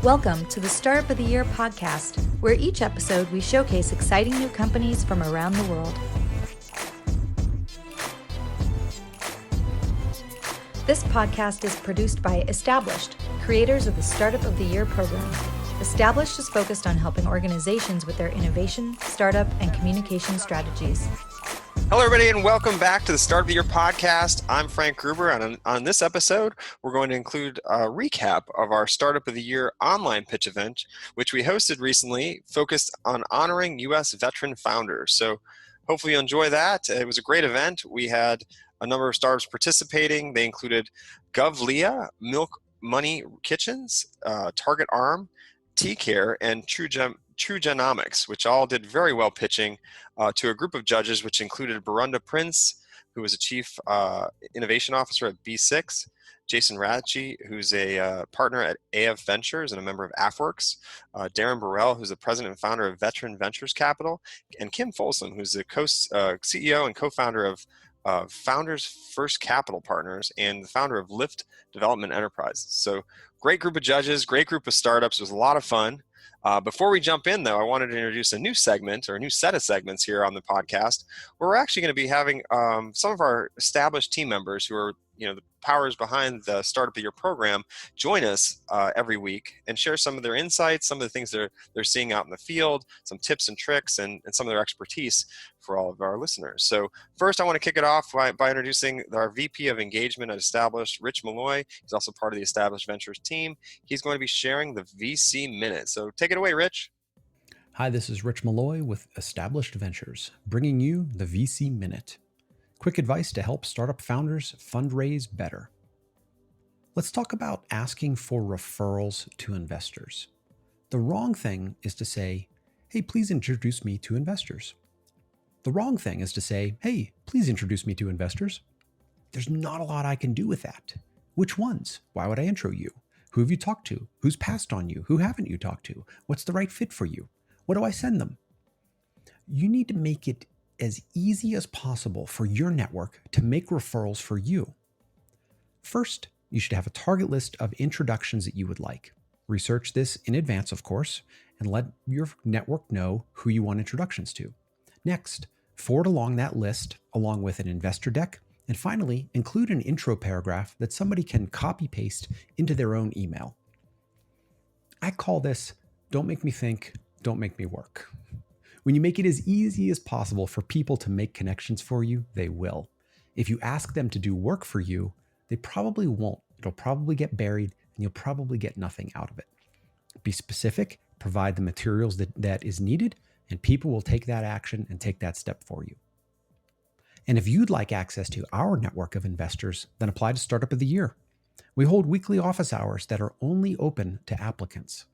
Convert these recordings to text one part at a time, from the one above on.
Welcome to the Startup of the Year podcast, where each episode we showcase exciting new companies from around the world. This podcast is produced by Established, creators of the Startup of the Year program. Established is focused on helping organizations with their innovation, startup, and communication strategies. Hello, everybody, and welcome back to the Startup of the Year podcast. I'm Frank Gruber, and on this episode, we're going to include a recap of our Startup of the Year online pitch event, which we hosted recently, focused on honoring U.S. veteran founders. So hopefully you enjoy that. It was a great event. We had a number of startups participating. They included Govlia, Milk Money Kitchens, Target Arm, TCare, and TruGenomix, which all did very well pitching to a group of judges, which included Burunda Prince, who was a chief innovation officer at B6, Jason Rathje, who's a partner at AFWERX and a member of AFWERX, Derren Burrell, who's the president and founder of Veteran Ventures Capital, and Kim Folsom, who's the CEO and co-founder of Founders First Capital Partners and the founder of Lift Development Enterprises. So great group of judges, great group of startups. It was a lot of fun. Before we jump in, though, I wanted to introduce a new segment or a new set of segments here on the podcast where we're actually going to be having some of our established team members who are, the powers behind the Startup of the Year program join us every week and share some of their insights, some of the things they're seeing out in the field, some tips and tricks, and some of their expertise for all of our listeners. So first, I want to kick it off by introducing our VP of Engagement at Established, Rich Malloy. He's also part of the Established Ventures team. He's going to be sharing the VC Minute. So take it away, Rich. Hi, this is Rich Malloy with Established Ventures, bringing you the VC Minute. Quick advice to help startup founders fundraise better. Let's talk about asking for referrals to investors. The wrong thing is to say, hey, please introduce me to investors. The wrong thing is to say, hey, please introduce me to investors. There's not a lot I can do with that. Which ones? Why would I intro you? Who have you talked to? Who's passed on you? Who haven't you talked to? What's the right fit for you? What do I send them? You need to make it as easy as possible for your network to make referrals for you. First, you should have a target list of introductions that you would like. Research this in advance, of course, and let your network know who you want introductions to. Next, forward along that list along with an investor deck, and finally, include an intro paragraph that somebody can copy-paste into their own email. I call this, don't make me think, don't make me work. When you make it as easy as possible for people to make connections for you, they will. If you ask them to do work for you, they probably won't. It'll probably get buried and you'll probably get nothing out of it. Be specific, provide the materials that is needed, and people will take that action and take that step for you. And if you'd like access to our network of investors, then apply to Startup of the Year. We hold weekly office hours that are only open to applicants.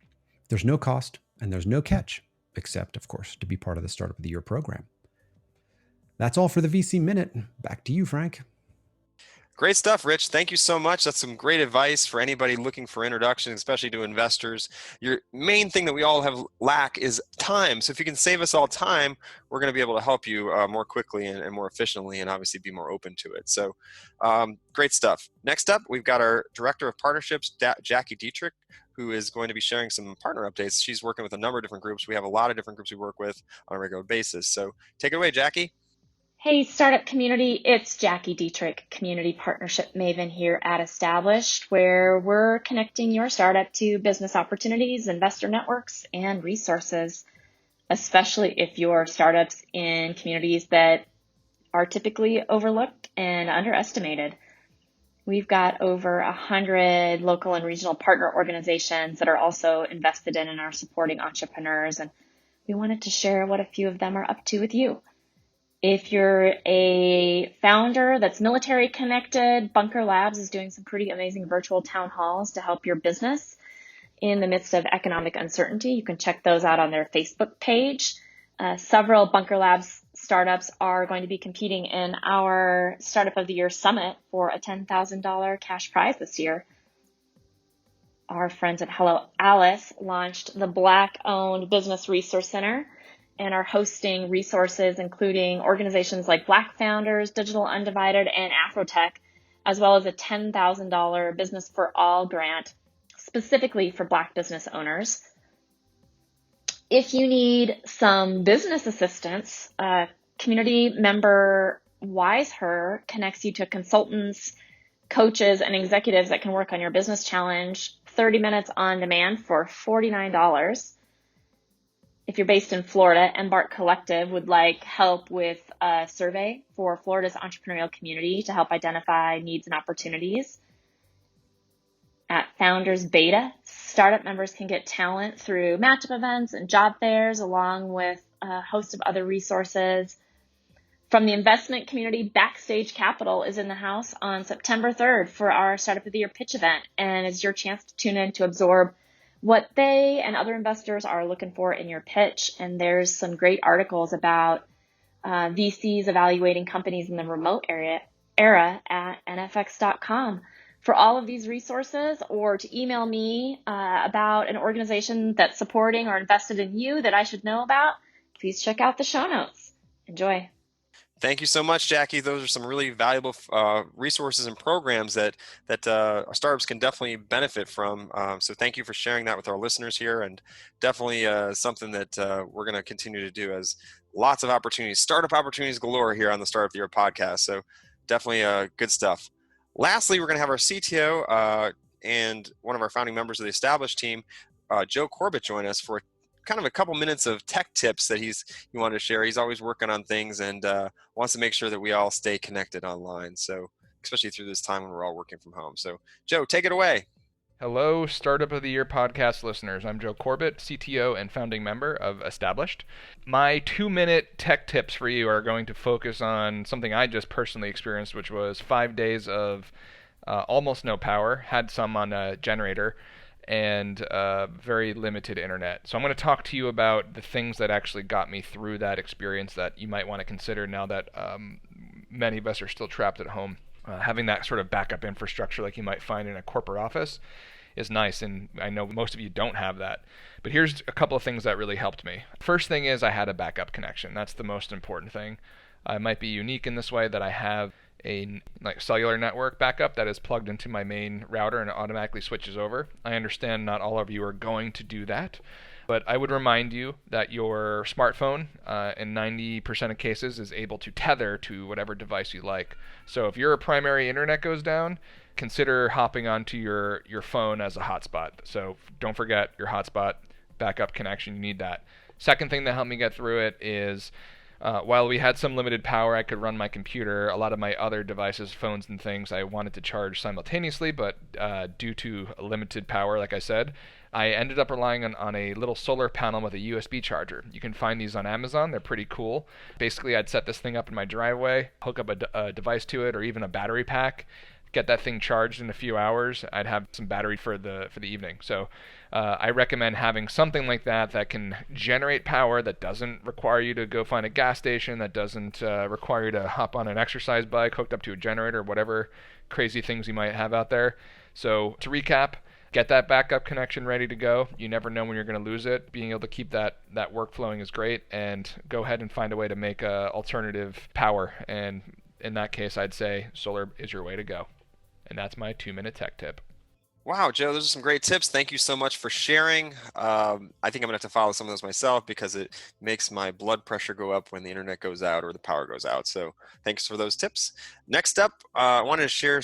There's no cost and there's no catch, except, of course, to be part of the Startup of the Year program. That's all for the VC Minute. Back to you, Frank. Great stuff, Rich. Thank you so much. That's some great advice for anybody looking for introductions, especially to investors. Your main thing that we all lack is time. So if you can save us all time, we're going to be able to help you more quickly and more efficiently and obviously be more open to it. So great stuff. Next up, we've got our Director of Partnerships, Jackie Dietrich, who is going to be sharing some partner updates. She's working with a number of different groups. We have a lot of different groups we work with on a regular basis. So take it away, Jackie. Hey, startup community, it's Jackie Dietrich, Community Partnership Maven here at Established, where we're connecting your startup to business opportunities, investor networks, and resources, especially if your startup's in communities that are typically overlooked and underestimated. We've got over 100 local and regional partner organizations that are also invested in and are supporting entrepreneurs, and we wanted to share what a few of them are up to with you. If you're a founder that's military connected, Bunker Labs is doing some pretty amazing virtual town halls to help your business in the midst of economic uncertainty. You can check those out on their Facebook page. Several Bunker Labs startups are going to be competing in our Startup of the Year Summit for a $10,000 cash prize this year. Our friends at Hello Alice launched the Black-owned Business Resource Center and are hosting resources including organizations like Black Founders, Digital Undivided, and Afrotech, as well as a $10,000 Business for All grant specifically for Black business owners. If you need some business assistance, community member WiseHer connects you to consultants, coaches, and executives that can work on your business challenge 30 minutes on demand for $49. If you're based in Florida, Embark Collective would like help with a survey for Florida's entrepreneurial community to help identify needs and opportunities. At Founders Beta, startup members can get talent through matchup events and job fairs, along with a host of other resources. From the investment community, Backstage Capital is in the house on September 3rd for our Startup of the Year pitch event, and it's your chance to tune in to absorb what they and other investors are looking for in your pitch. And there's some great articles about VCs evaluating companies in the remote era at nfx.com. For all of these resources, or to email me about an organization that's supporting or invested in you that I should know about, please check out the show notes. Enjoy. Thank you so much, Jackie. Those are some really valuable resources and programs that our startups can definitely benefit from. So thank you for sharing that with our listeners here, and definitely something that we're going to continue to do, as lots of opportunities, startup opportunities galore here on the Startup of the Year podcast. So definitely good stuff. Lastly, we're going to have our CTO and one of our founding members of the Established team, Joe Corbett, join us for kind of a couple minutes of tech tips that he wanted to share. He's always working on things and wants to make sure that we all stay connected online. So especially through this time when we're all working from home. So Joe, take it away. Hello, Startup of the Year podcast listeners. I'm Joe Corbett, CTO and founding member of Established. My 2-minute tech tips for you are going to focus on something I just personally experienced, which was 5 days of almost no power, had some on a generator, and very limited internet. So I'm going to talk to you about the things that actually got me through that experience that you might want to consider now that many of us are still trapped at home. Having that sort of backup infrastructure like you might find in a corporate office is nice, and I know most of you don't have that. But here's a couple of things that really helped me. First thing is I had a backup connection. That's the most important thing. I might be unique in this way that I have a cellular network backup that is plugged into my main router and it automatically switches over. I understand not all of you are going to do that, but I would remind you that your smartphone, in 90% of cases, is able to tether to whatever device you like. So if your primary internet goes down, consider hopping onto your phone as a hotspot. So don't forget your hotspot backup connection. You need that. Second thing that helped me get through it is while we had some limited power, I could run my computer. A lot of my other devices, phones and things, I wanted to charge simultaneously, but due to limited power, like I said, I ended up relying on a little solar panel with a USB charger. You can find these on Amazon. They're pretty cool. Basically, I'd set this thing up in my driveway, hook up a device to it, or even a battery pack, get that thing charged in a few hours. I'd have some battery for the evening. So I recommend having something like that can generate power, that doesn't require you to go find a gas station, that doesn't require you to hop on an exercise bike hooked up to a generator, whatever crazy things you might have out there. So to recap, get that backup connection ready to go. You never know when you're going to lose it. Being able to keep that work flowing is great, and go ahead and find a way to make alternative power. And in that case, I'd say solar is your way to go. And that's my 2-minute tech tip. Wow, Joe, those are some great tips. Thank you so much for sharing. I think I'm going to have to follow some of those myself because it makes my blood pressure go up when the internet goes out or the power goes out. So thanks for those tips. Next up, I wanted to share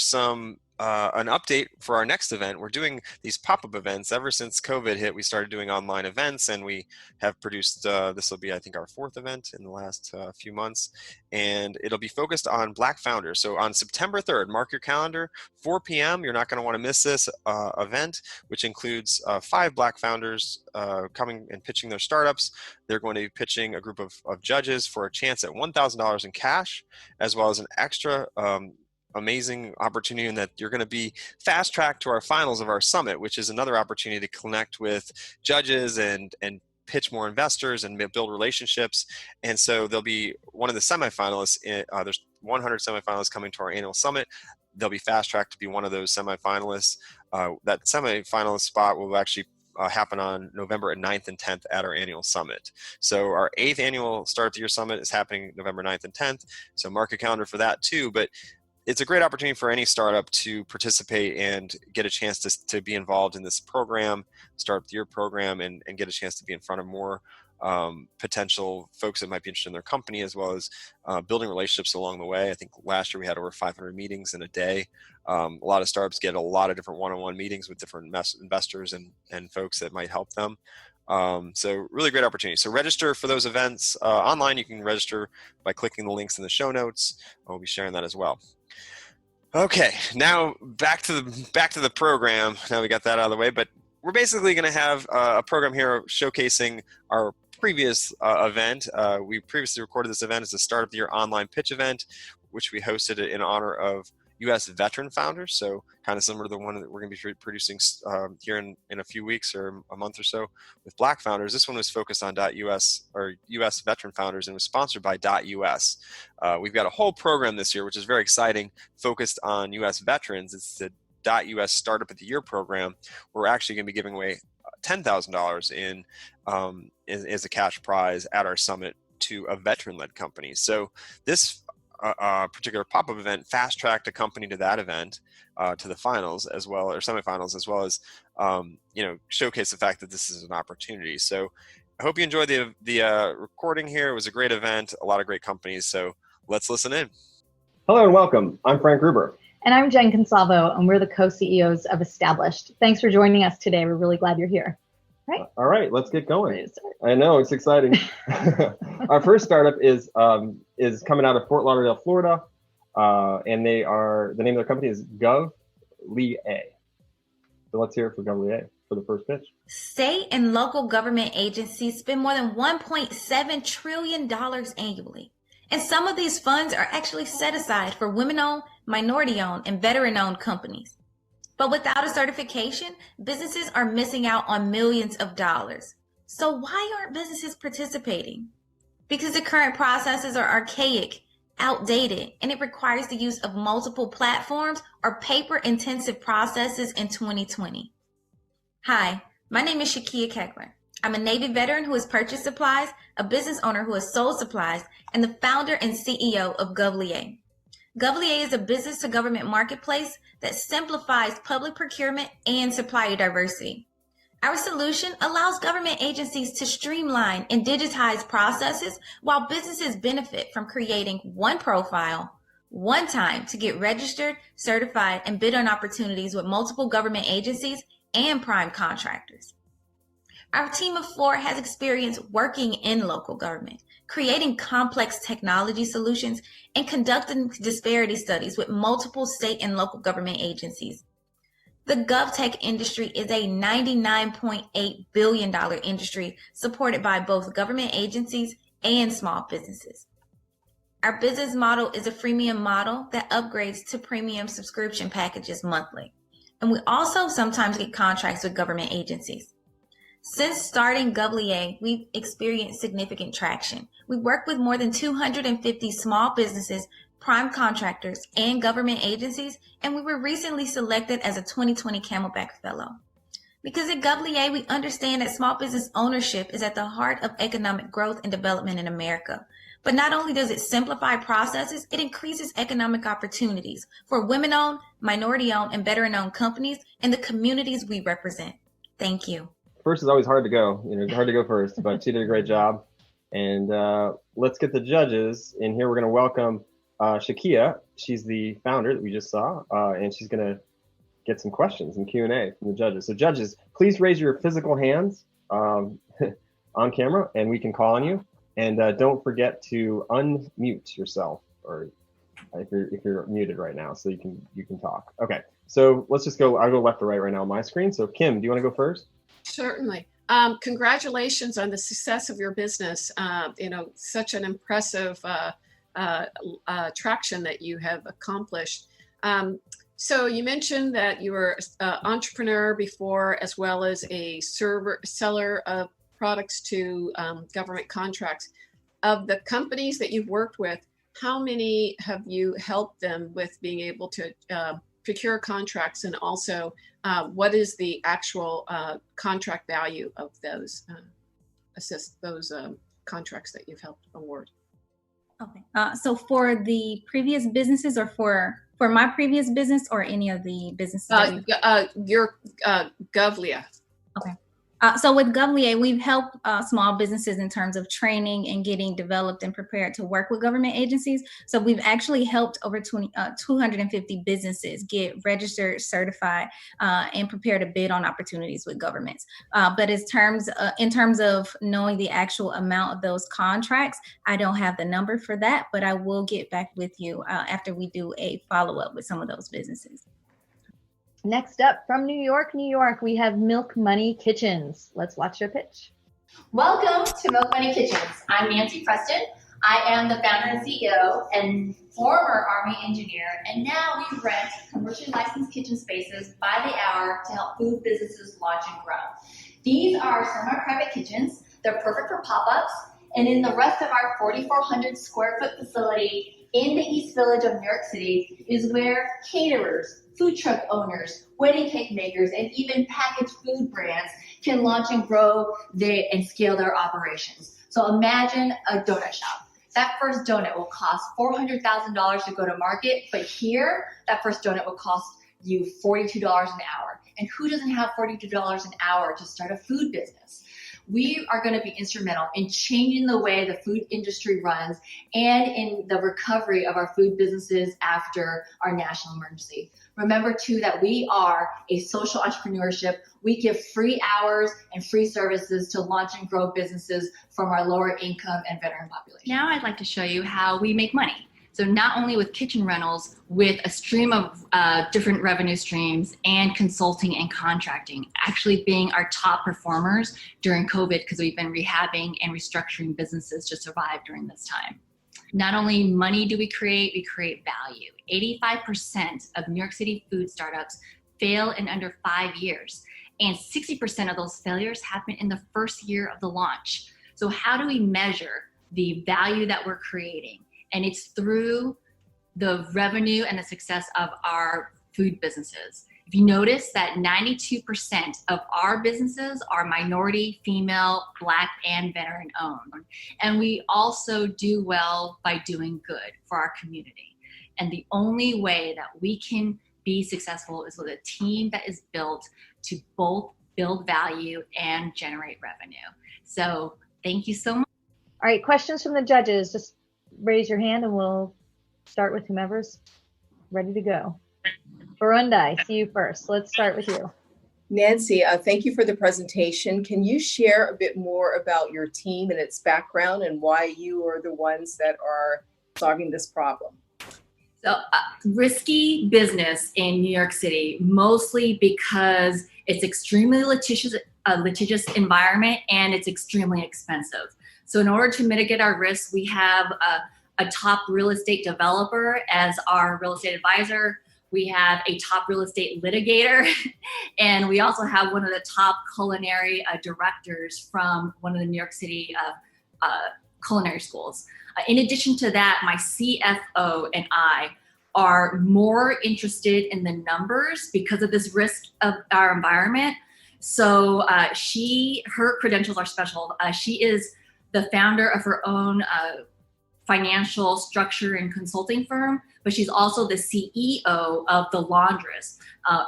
an update for our next event. We're doing these pop-up events. Ever since COVID hit, we started doing online events, and we have produced, this will be, I think, our 4th event in the last few months, and it'll be focused on Black founders. So on September 3rd, mark your calendar, 4 p.m., you're not going to want to miss this event, which includes 5 Black founders coming and pitching their startups. They're going to be pitching a group of judges for a chance at $1,000 in cash, as well as an extra amazing opportunity in that you're going to be fast tracked to our finals of our summit, which is another opportunity to connect with judges and pitch more investors and build relationships. And so there'll be one of the semifinalists. There's 100 semifinalists coming to our annual summit. They'll be fast tracked to be one of those semifinalists. That semifinalist spot will actually happen on November 9th and 10th at our annual summit. So our 8th annual Startup of the Year Summit is happening November 9th and 10th. So mark a calendar for that too. But it's a great opportunity for any startup to participate and get a chance to be involved in this program, Startup of the Year program, and get a chance to be in front of more potential folks that might be interested in their company, as well as building relationships along the way. I think last year we had over 500 meetings in a day. A lot of startups get a lot of different one-on-one meetings with different investors and folks that might help them. So really great opportunity. So register for those events online. You can register by clicking the links in the show notes. I'll be sharing that as well. Okay, now back to the program. Now we got that out of the way, but we're basically going to have a program here showcasing our previous event. We previously recorded this event as a Startup of the Year online pitch event, which we hosted in honor of U.S. veteran founders. So kind of similar to the one that we're going to be producing here in a few weeks or a month or so with Black founders. This one was focused on .US or U.S. veteran founders and was sponsored by .US. We've got a whole program this year, which is very exciting, focused on U.S. veterans. It's the .US Startup of the Year program. We're actually going to be giving away $10,000 in as a cash prize at our summit to a veteran-led company. So this particular pop-up event fast-tracked a company to that event, to the finals as well, or semifinals, as well as showcase the fact that this is an opportunity. So I hope you enjoyed the recording here. It was a great event, a lot of great companies. So let's listen in. Hello and welcome. I'm Frank Gruber. And I'm Jen Consalvo, and we're the co-CEOs of Established. Thanks for joining us today. We're really glad you're here. Right? All right, let's get going. I know, it's exciting. Our first startup is coming out of Fort Lauderdale, Florida, and the name of their company is Govlia. So let's hear it for Govlia for the first pitch. State and local government agencies spend more than $1.7 trillion annually. And some of these funds are actually set aside for women-owned, minority-owned, and veteran-owned companies. But without a certification, businesses are missing out on millions of dollars. So why aren't businesses participating? Because the current processes are archaic, outdated, and it requires the use of multiple platforms or paper-intensive processes in 2020. Hi, my name is Shakia Kegler. I'm a Navy veteran who has purchased supplies, a business owner who has sold supplies, and the founder and CEO of Govlia. Govlia is a business-to-government marketplace that simplifies public procurement and supplier diversity. Our solution allows government agencies to streamline and digitize processes while businesses benefit from creating one profile, one time to get registered, certified, and bid on opportunities with multiple government agencies and prime contractors. Our team of 4 has experience working in local government, creating complex technology solutions, and conducting disparity studies with multiple state and local government agencies. The GovTech industry is a $99.8 billion industry supported by both government agencies and small businesses. Our business model is a freemium model that upgrades to premium subscription packages monthly. And we also sometimes get contracts with government agencies. Since starting Govlia, we've experienced significant traction. We work with more than 250 small businesses, prime contractors, and government agencies, and we were recently selected as a 2020 Camelback Fellow. Because at Govlia, we understand that small business ownership is at the heart of economic growth and development in America. But not only does it simplify processes, it increases economic opportunities for women-owned, minority-owned, and veteran-owned companies in the communities we represent. Thank you. First is always hard to go. It's hard to go first, but she did a great job. And let's get the judges in here. We're going to welcome Shakia. She's the founder that we just saw, and she's going to get some questions and Q&A from the judges. So judges, please raise your physical hands on camera, and we can call on you. And don't forget to unmute yourself, or if you're muted right now, so you can talk. Okay, so let's just go. I'll go left to right now on my screen. So Kim, do you want to go first? Certainly. Congratulations on the success of your business. Such an impressive traction that you have accomplished. So you mentioned that you were an entrepreneur before, as well as a seller of products to government contracts. Of the companies that you've worked with, how many have you helped them with being able to procure contracts, and also what is the actual contract value of those contracts that you've helped award? Okay. So for the previous businesses, or for For my previous business or any of the businesses? Your Govlia. Okay. So with Govlia, we've helped small businesses in terms of training and getting developed and prepared to work with government agencies. So we've actually helped over 250 businesses get registered, certified, and prepare to bid on opportunities with governments. But in terms of knowing the actual amount of those contracts, I don't have the number for that, but I will get back with you after we do a follow-up with some of those businesses. Next up from New York, we have Milk Money Kitchens. Let's watch their pitch. Welcome to Milk Money Kitchens. I'm Nancy Preston. I am the founder and CEO and former Army engineer, and now we rent commercially licensed kitchen spaces by the hour to help food businesses launch and grow. These are semi-private kitchens. They're perfect for pop-ups, and in the rest of our 4,400 square foot facility in the East Village of New York City is where caterers, food truck owners, wedding cake makers, and even packaged food brands can launch and grow and scale their operations. So imagine a donut shop. That first donut will cost $400,000 to go to market, but here, that first donut will cost you $42 an hour. And who doesn't have $42 an hour to start a food business? We are going to be instrumental in changing the way the food industry runs and in the recovery of our food businesses after our national emergency. Remember, too, that we are a social entrepreneurship. We give free hours and free services to launch and grow businesses from our lower income and veteran population. Now I'd like to show you how we make money. So not only with kitchen rentals, with a stream of different revenue streams and consulting and contracting, actually being our top performers during COVID because we've been rehabbing and restructuring businesses to survive during this time. Not only money do we create value. 85% of New York City food startups fail in under 5 years, and 60% of those failures happen in the first year of the launch. So how do we measure the value that we're creating? And it's through the revenue and the success of our food businesses. If you notice that 92% of our businesses are minority, female, Black, and veteran owned. And we also do well by doing good for our community. And the only way that we can be successful is with a team that is built to both build value and generate revenue. So thank you so much. All right, questions from the judges. Just raise your hand and we'll start with whomever's ready to go. Burunda, I see you first. Let's start with you. Nancy, thank you for the presentation. Can you share a bit more about your team and its background and why you are the ones that are solving this problem? So risky business in New York City, mostly because it's extremely litigious environment and it's extremely expensive. So in order to mitigate our risks, we have a top real estate developer as our real estate advisor. We have a top real estate litigator, and we also have one of the top culinary directors from one of the New York City culinary schools. In addition to that, my CFO and I are more interested in the numbers because of this risk of our environment. So her credentials are special. She is the founder of her own financial structure and consulting firm, but she's also the CEO of The Laundress.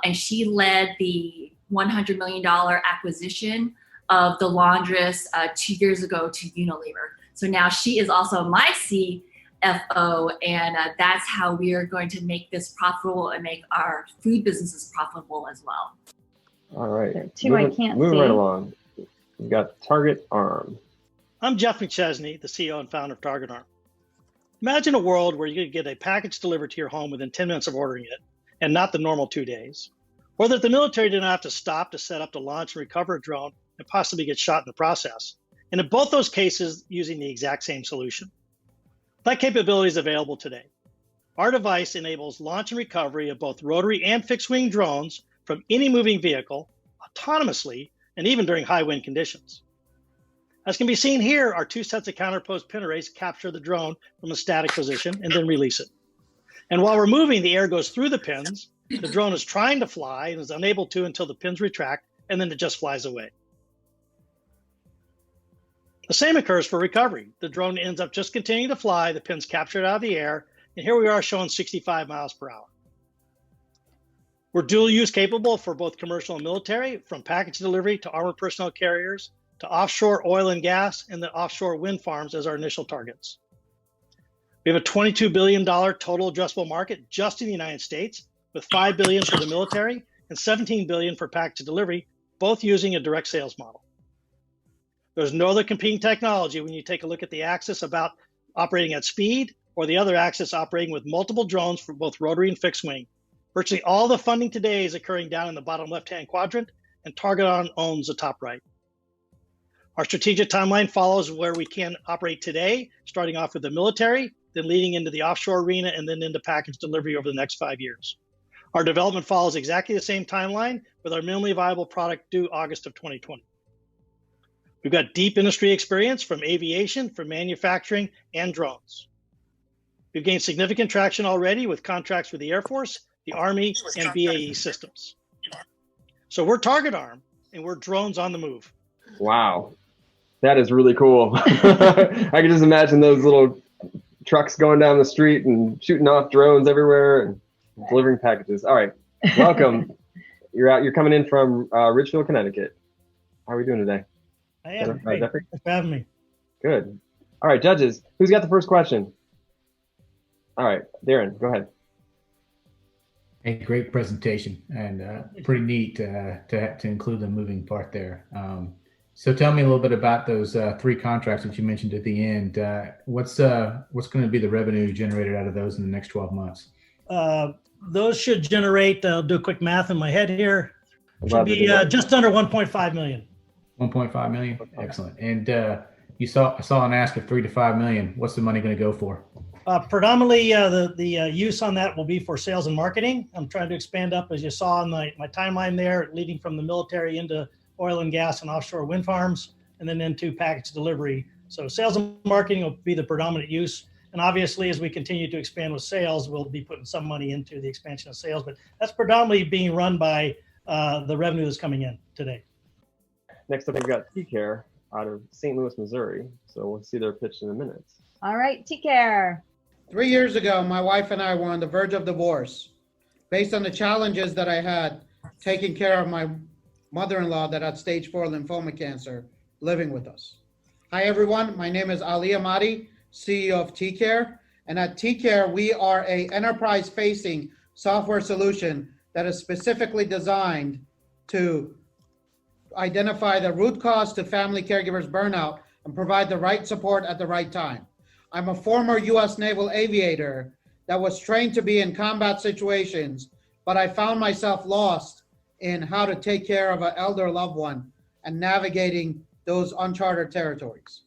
And she led the $100 million acquisition of The Laundress 2 years ago to Unilever. So now she is also my CFO, and that's how we are going to make this profitable and make our food businesses profitable as well. All right. Moving right along. We've got Target Arm. I'm Jeff McChesney, the CEO and founder of Target Arm. Imagine a world where you could get a package delivered to your home within 10 minutes of ordering it, and not the normal 2 days. Or that the military didn't have to stop to set up to launch and recover a drone and possibly get shot in the process. And in both those cases, using the exact same solution. That capability is available today. Our device enables launch and recovery of both rotary and fixed-wing drones from any moving vehicle, autonomously, and even during high wind conditions. As can be seen here, our 2 sets of counterposed pin arrays capture the drone from a static position and then release it. And while we're moving, the air goes through the pins. The drone is trying to fly and is unable to until the pins retract, and then it just flies away. The same occurs for recovery. The drone ends up just continuing to fly, the pins captured out of the air, and here we are showing 65 miles per hour. We're dual use capable for both commercial and military, from package delivery to armored personnel carriers to offshore oil and gas and the offshore wind farms as our initial targets. We have a $22 billion total addressable market just in the United States, with $5 billion for the military and $17 billion for package delivery, both using a direct sales model. There's no other competing technology when you take a look at the axis about operating at speed, or the other axis operating with multiple drones for both rotary and fixed wing. Virtually all the funding today is occurring down in the bottom left-hand quadrant, and Targeton owns the top right. Our strategic timeline follows where we can operate today, starting off with the military, then leading into the offshore arena, and then into package delivery over the next 5 years. Our development follows exactly the same timeline, with our minimally viable product due August of 2020. We've got deep industry experience from aviation, from manufacturing, and drones. We've gained significant traction already with contracts with the Air Force, the Army, and BAE systems. So we're target arm, and we're drones on the move. Wow. That is really cool. I can just imagine those little trucks going down the street and shooting off drones everywhere and delivering packages. All right. Welcome. You're coming in from Ridgefield, Connecticut. How are we doing today? I am. Great. Thanks for having me. Good. All right, judges. Who's got the first question? All right, Derren, go ahead. Hey, great presentation, and pretty neat to include the moving part there. So tell me a little bit about those 3 contracts that you mentioned at the end. What's going to be the revenue generated out of those in the next 12 months? Those should generate, I'll do a quick math in my head here, should be just under 1.5 million. 1.5 million? Excellent. And I saw an ask of 3 to 5 million. What's the money going to go for? Predominantly, the use on that will be for sales and marketing. I'm trying to expand up, as you saw on my timeline there, leading from the military into oil and gas and offshore wind farms, and then into package delivery. So sales and marketing will be the predominant use. And obviously, as we continue to expand with sales, we'll be putting some money into the expansion of sales. But that's predominantly being run by the revenue that's coming in today. Next up, we've got TCare out of St. Louis, Missouri. So we'll see their pitch in a minute. All right, TCare. 3 years ago, my wife and I were on the verge of divorce based on the challenges that I had taking care of my mother-in-law that had stage 4 lymphoma cancer living with us. Hi, everyone. My name is Ali Ahmadi, CEO of TCare. And at TCare, we are an enterprise-facing software solution that is specifically designed to identify the root cause to family caregivers burnout and provide the right support at the right time. I'm a former U.S. Naval aviator that was trained to be in combat situations, but I found myself lost in how to take care of an elder loved one and navigating those uncharted territories.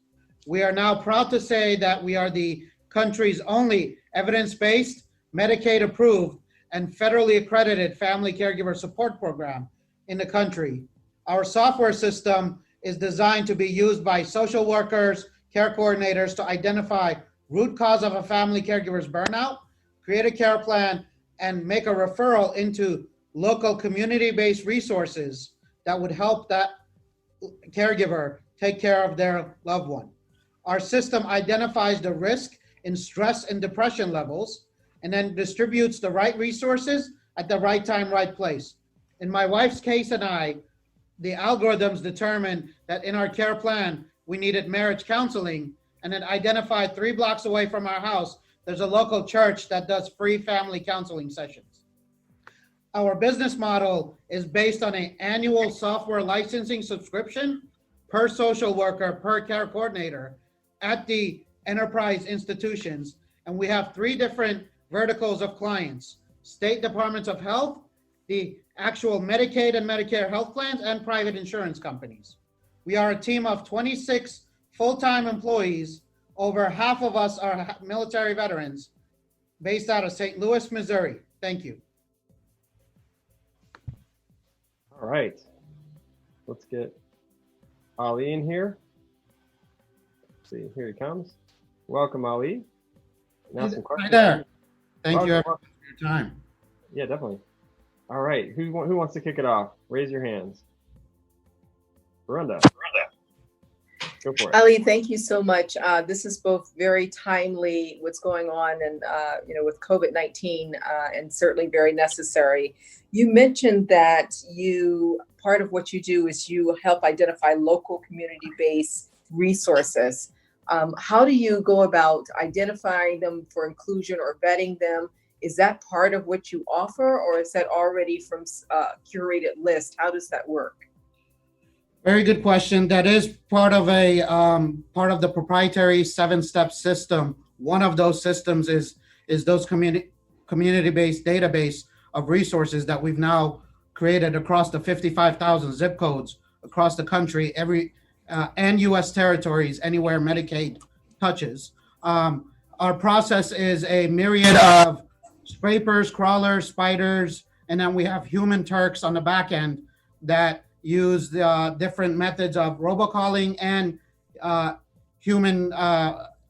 We are now proud to say that we are the country's only evidence-based, Medicaid-approved, and federally accredited family caregiver support program in the country. Our software system is designed to be used by social workers, care coordinators to identify root cause of a family caregiver's burnout, create a care plan, and make a referral into local community-based resources that would help that caregiver take care of their loved one. Our system identifies the risk in stress and depression levels and then distributes the right resources at the right time, right place. In my wife's case and I, the algorithms determined that in our care plan, we needed marriage counseling, and then identified 3 blocks away from our house, there's a local church that does free family counseling sessions. Our business model is based on an annual software licensing subscription per social worker, per care coordinator at the enterprise institutions. And we have 3 different verticals of clients: state departments of health, the actual Medicaid and Medicare health plans, and private insurance companies. We are a team of 26 full-time employees. Over half of us are military veterans based out of St. Louis, Missouri. Thank you. All right. Let's get Ali in here. Let's see, here he comes. Welcome, Ali. Now some questions. Hi there. Thank you everyone for your time. Yeah, definitely. All right, who wants to kick it off? Raise your hands. Burunda. Go for it. Ali, thank you so much. This is both very timely, what's going on, and with COVID-19, and certainly very necessary. You mentioned that part of what you do is you help identify local community-based resources. How do you go about identifying them for inclusion or vetting them? Is that part of what you offer, or is that already from a curated list? How does that work? Very good question. That is part of the proprietary 7-step system. One of those systems is those community-based database of resources that we've now created across the 55,000 zip codes across the country, and U.S. territories, anywhere Medicaid touches. Our process is a myriad of scrapers, crawlers, spiders, and then we have human Turks on the back end that use the different methods of robocalling and human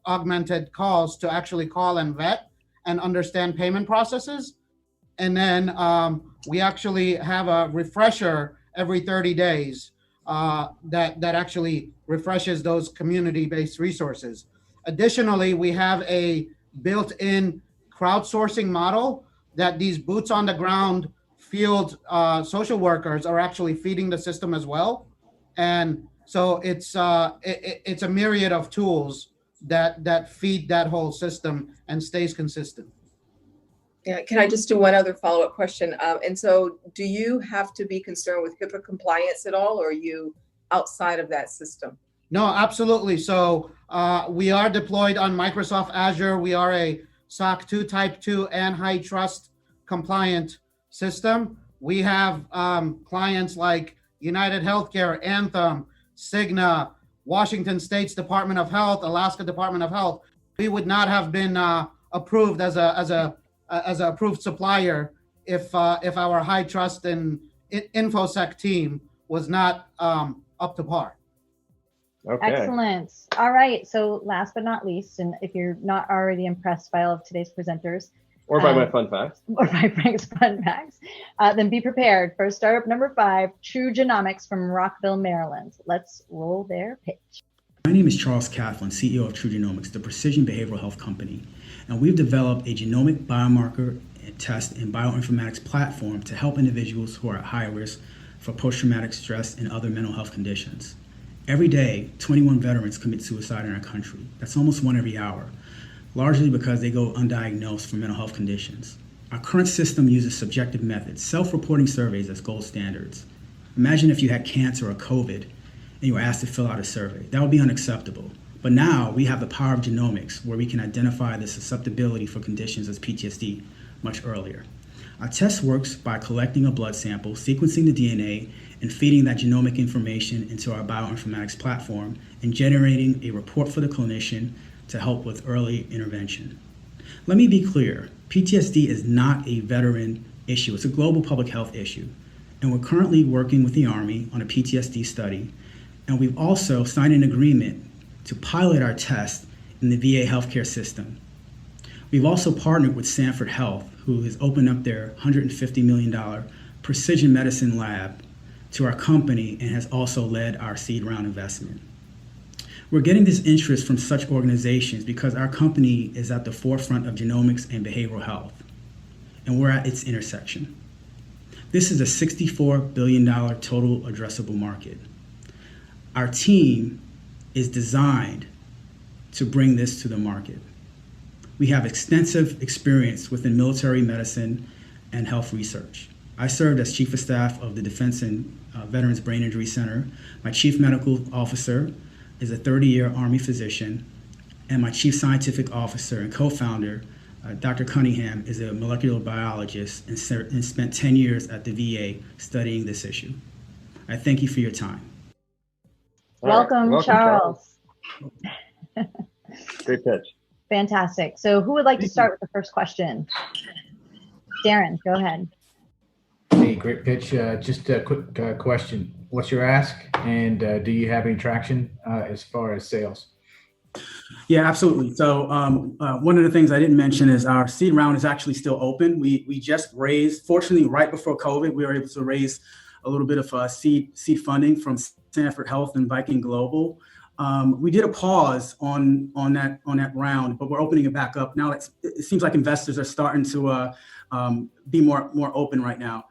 augmented calls to actually call and vet and understand payment processes. And then we actually have a refresher every 30 days that actually refreshes those community-based resources. Additionally, we have a built-in crowdsourcing model that these boots on the ground field social workers are actually feeding the system as well. And so it's a myriad of tools that feed that whole system and stays consistent. Yeah, can I just do one other follow-up question? And so do you have to be concerned with HIPAA compliance at all, or are you outside of that system? No, absolutely. So we are deployed on Microsoft Azure. We are a SOC 2 Type 2 and high trust compliant system. We have clients like United Healthcare, Anthem, Cigna, Washington State's Department of Health, Alaska Department of Health. We would not have been approved as a approved supplier if our high trust and InfoSec team was not up to par. Okay. Excellent. All right. So last but not least, and if you're not already impressed by all of today's presenters, or by my fun facts, or by Frank's fun facts, then be prepared for startup number 5, TruGenomix from Rockville, Maryland. Let's roll their pitch. My name is Charles Kaplan, CEO of TruGenomix, the precision behavioral health company, and we've developed a genomic biomarker test and bioinformatics platform to help individuals who are at high risk for post-traumatic stress and other mental health conditions. Every day, 21 veterans commit suicide in our country. That's almost 1 every hour, largely because they go undiagnosed for mental health conditions. Our current system uses subjective methods, self-reporting surveys as gold standards. Imagine if you had cancer or COVID and you were asked to fill out a survey. That would be unacceptable. But now we have the power of genomics, where we can identify the susceptibility for conditions as PTSD much earlier. Our test works by collecting a blood sample, sequencing the DNA, and feeding that genomic information into our bioinformatics platform and generating a report for the clinician to help with early intervention. Let me be clear, PTSD is not a veteran issue. It's a global public health issue. And we're currently working with the Army on a PTSD study. And we've also signed an agreement to pilot our test in the VA healthcare system. We've also partnered with Sanford Health, who has opened up their $150 million precision medicine lab to our company and has also led our seed round investment. We're getting this interest from such organizations because our company is at the forefront of genomics and behavioral health, and we're at its intersection. This is a $64 billion total addressable market. Our team is designed to bring this to the market. We have extensive experience within military medicine and health research. I served as Chief of Staff of the Defense and Veterans Brain Injury Center. My Chief Medical Officer is a 30-year Army physician, and my Chief Scientific Officer and co-founder, Dr. Cunningham, is a molecular biologist and spent 10 years at the VA studying this issue. I thank you for your time. Welcome, Charles. Great pitch. Fantastic. So who would like to start with the first question? Derren, go ahead. Hey, great pitch. Just a quick question. What's your ask, and do you have any traction as far as sales? Yeah, absolutely. So one of the things I didn't mention is our seed round is actually still open. We just raised, fortunately, right before COVID, we were able to raise a little bit of seed funding from Sanford Health and Viking Global. We did a pause on that round, but we're opening it back up now. It seems like investors are starting to be more open right now.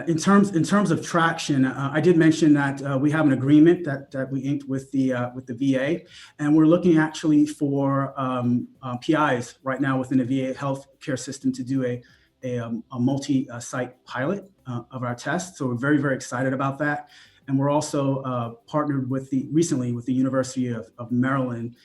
In terms of traction, I did mention that we have an agreement that we inked with the VA, and we're looking actually for PIs right now within the VA healthcare system to do a multi-site pilot of our test. So we're very, very excited about that. And we're also partnered recently with the University of Maryland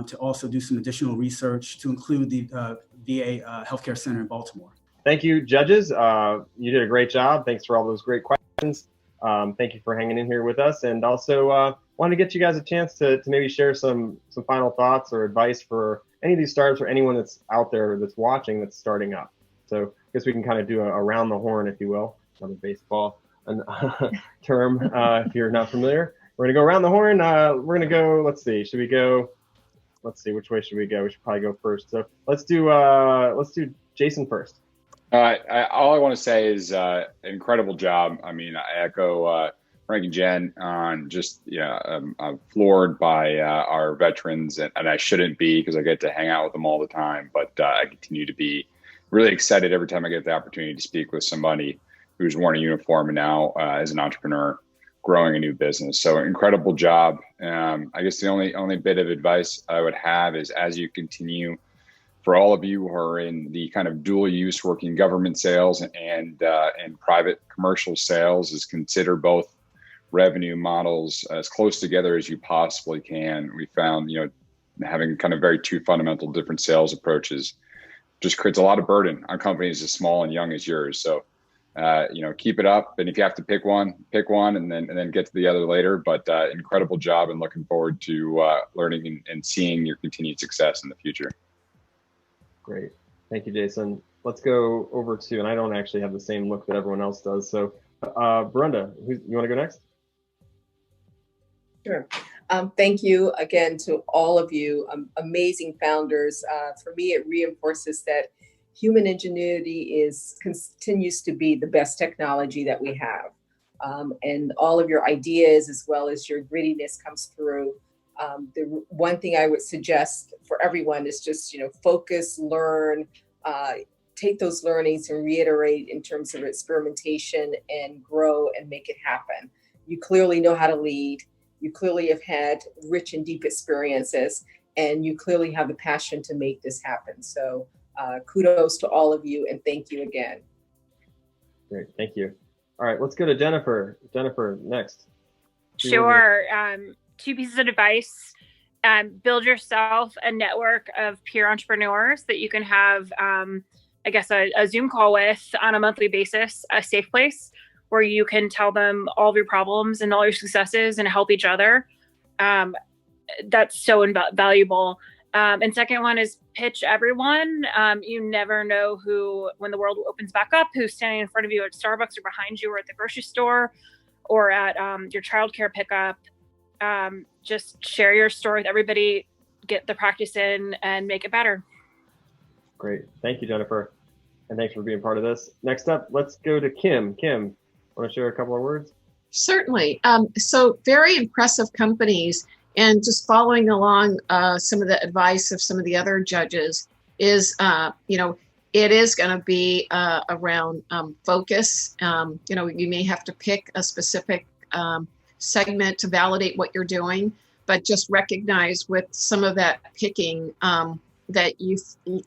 to also do some additional research to include the VA Healthcare Center in Baltimore. Thank you, judges. You did a great job. Thanks for all those great questions. Thank you for hanging in here with us. And also wanted to get you guys a chance to maybe share some final thoughts or advice for any of these startups or anyone that's out there that's watching that's starting up. So I guess we can kind of do a around the horn, if you will, on the baseball term, if you're not familiar. We're going to go around the horn. We're going to go, let's see, which way should we go? We should probably go first. So let's do Jason first. All I want to say is incredible job. I mean, I echo Frank and Jen on just, I'm floored by our veterans, and I shouldn't be because I get to hang out with them all the time, but I continue to be really excited every time I get the opportunity to speak with somebody who's worn a uniform and now as an entrepreneur growing a new business. So incredible job. I guess the only bit of advice I would have is, as you continue, for all of you who are in the kind of dual use working government sales and private commercial sales, is consider both revenue models as close together as you possibly can. We found, having kind of very two fundamental different sales approaches just creates a lot of burden on companies as small and young as yours. So, keep it up. And if you have to pick one and then get to the other later, but incredible job, and looking forward to learning and seeing your continued success in the future. Great. Thank you, Jason. Let's go over to, and I don't actually have the same look that everyone else does. So Burunda, you want to go next? Sure. Thank you again to all of you, amazing founders. For me, it reinforces that human ingenuity continues to be the best technology that we have. And all of your ideas as well as your grittiness comes through. The one thing I would suggest for everyone is just, focus, learn, take those learnings and reiterate in terms of experimentation and grow and make it happen. You clearly know how to lead. You clearly have had rich and deep experiences, and you clearly have the passion to make this happen. So kudos to all of you, and thank you again. Great, thank you. All right, let's go to Jennifer. Jennifer, next. Sure. Two pieces of advice. Build yourself a network of peer entrepreneurs that you can have, a Zoom call with on a monthly basis, a safe place where you can tell them all of your problems and all your successes and help each other. That's so valuable. And second one is pitch everyone. You never know when the world opens back up, who's standing in front of you at Starbucks or behind you or at the grocery store or at your childcare pickup. Just share your story with everybody, get the practice in, and make it better. Great. Thank you, Jennifer. And thanks for being part of this. Next up, let's go to Kim. Kim, want to share a couple of words? Certainly. So very impressive companies, and just following along some of the advice of some of the other judges is, it is going to be around focus. You may have to pick a specific segment to validate what you're doing, but just recognize with some of that picking that you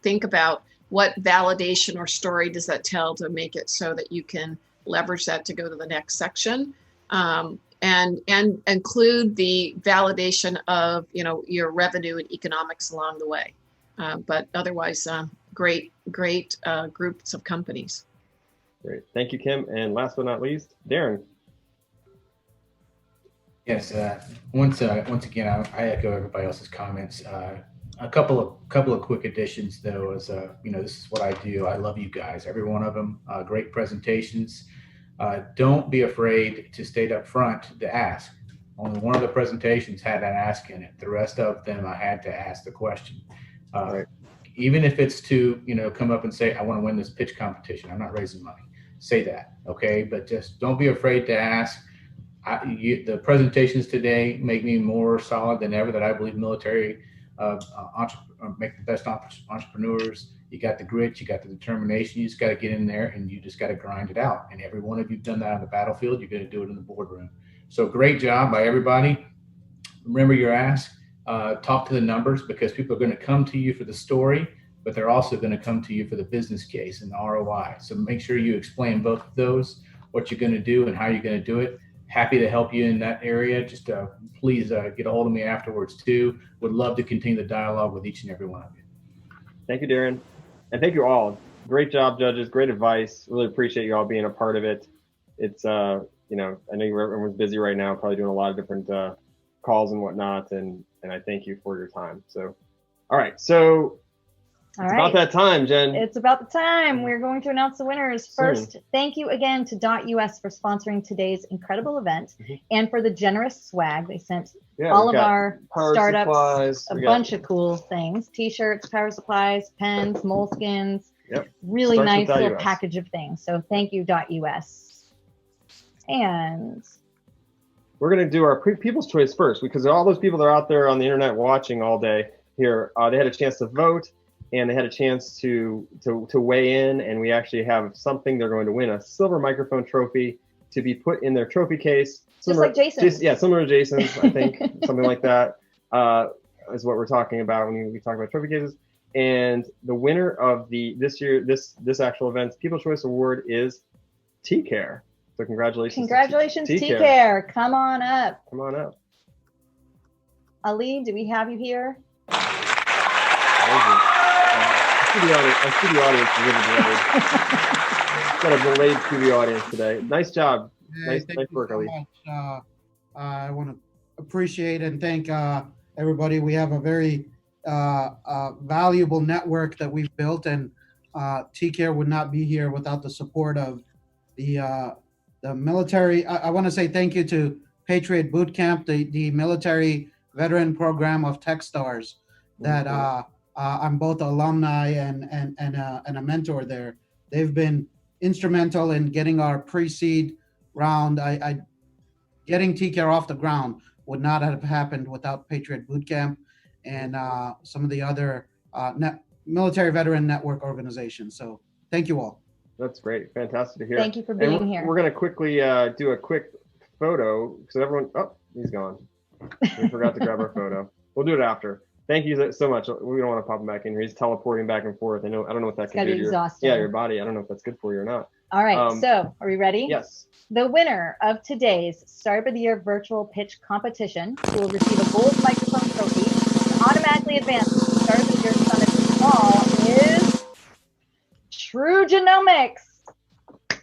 think about what validation or story does that tell to make it so that you can leverage that to go to the next section, and include the validation of your revenue and economics along the way. But otherwise, great groups of companies. Great, thank you, Kim. And last but not least, Derren. Yes. Once again, I echo everybody else's comments. A couple of quick additions, though, is this is what I do. I love you guys, every one of them. Great presentations. Don't be afraid to state up front to ask. Only one of the presentations had an ask in it. The rest of them, I had to ask the question. Right. Even if it's to come up and say, I want to win this pitch competition. I'm not raising money. Say that, okay? But just don't be afraid to ask. The presentations today make me more solid than ever that I believe military make the best entrepreneurs. You got the grit, you got the determination. You just got to get in there and you just got to grind it out. And every one of you've done that on the battlefield. You're going to do it in the boardroom. So great job by everybody. Remember your ask. Talk to the numbers, because people are going to come to you for the story, but they're also going to come to you for the business case and the ROI. So make sure you explain both of those, what you're going to do and how you're going to do it. Happy to help you in that area. Just please get a hold of me afterwards too. Would love to continue the dialogue with each and every one of you. Thank you, Derren. And thank you all. Great job, judges. Great advice. Really appreciate you all being a part of it. It's, I know everyone's busy right now, probably doing a lot of different calls and whatnot. And I thank you for your time. So, all right. So it's about that time, Jen. It's about the time. We're going to announce the winners. First, thank you again to .us for sponsoring today's incredible event and for the generous swag. They sent all of our startups supplies, a bunch of cool things: t-shirts, power supplies, pens, moleskins. Yep. Really Starts nice with little .us. package of things. So thank you .us. And we're going to do our People's Choice first, because all those people that are out there on the internet watching all day here, they had a chance to vote. And they had a chance to weigh in, and we actually have something. They're going to win a silver microphone trophy to be put in their trophy case. Just like Jason's. Similar to Jason's, I think, something like that is what we're talking about when we talk about trophy cases. And the winner of this actual event's People's Choice Award is TCare. So congratulations. Congratulations, TCare. Come on up. Come on up. Ali, do we have you here? I see the audience is really delayed. Got a delayed TV audience today. Nice job. Nice work, Ali. I want to appreciate and thank everybody. We have a very valuable network that we've built, and TCare would not be here without the support of the military. I want to say thank you to Patriot Boot Camp, the military veteran program of Techstars that I'm both alumni and a mentor there. They've been instrumental in getting our pre-seed round. Getting TCare off the ground would not have happened without Patriot Boot Camp and some of the other military veteran network organizations. So thank you all. That's great. Fantastic to hear. Thank you for being here. We're going to quickly do a quick photo because everyone, he's gone. We forgot to grab our photo. We'll do it after. Thank you so much. We don't want to pop him back in here. He's teleporting back and forth. I don't know what that can do to your body. I don't know if that's good for you or not. All right. So are we ready? Yes. The winner of today's Startup of the Year virtual pitch competition, who will receive a gold microphone trophy and automatically advance to the Startup of the Year Summit Fall is TruGenomix.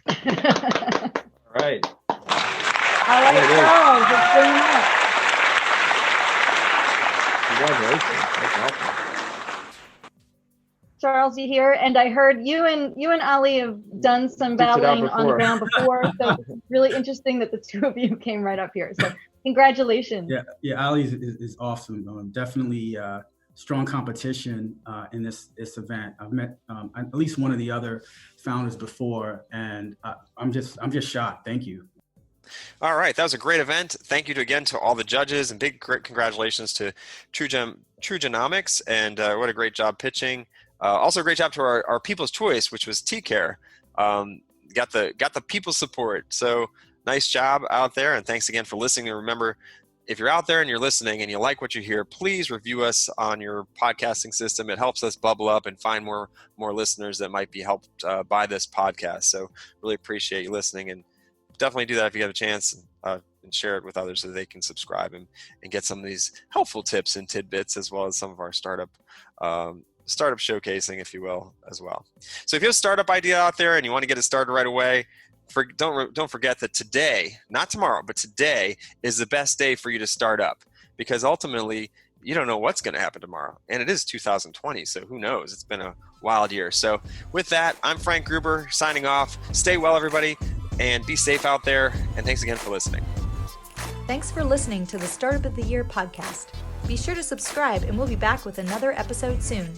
All right. All right, Charles, let's bring him up. Congratulations. That's awesome. Charles, you here? And I heard you and Ali have done some battling on the ground before. So it's really interesting that the two of you came right up here. So congratulations. Yeah, Ali is awesome. Definitely strong competition in this event. I've met at least one of the other founders before, and I'm just shocked. Thank you. All right, that was a great event. Thank you again to all the judges, and big congratulations to TruGenomix, and what a great job pitching. Also, a great job to our People's Choice, which was TCare. Got the people's support. So nice job out there, and thanks again for listening. And remember, if you're out there and you're listening and you like what you hear, please review us on your podcasting system. It helps us bubble up and find more listeners that might be helped by this podcast. So really appreciate you listening, and definitely do that if you have a chance, and share it with others so they can subscribe and get some of these helpful tips and tidbits, as well as some of our startup showcasing, if you will, as well. So if you have a startup idea out there and you want to get it started right away, don't forget that today, not tomorrow, but today is the best day for you to start up, because ultimately you don't know what's going to happen tomorrow, and it is 2020, so who knows? It's been a wild year. So with that, I'm Frank Gruber signing off. Stay well, everybody, and be safe out there, and thanks again for listening. Thanks for listening to the Startup of the Year podcast. Be sure to subscribe, and we'll be back with another episode soon.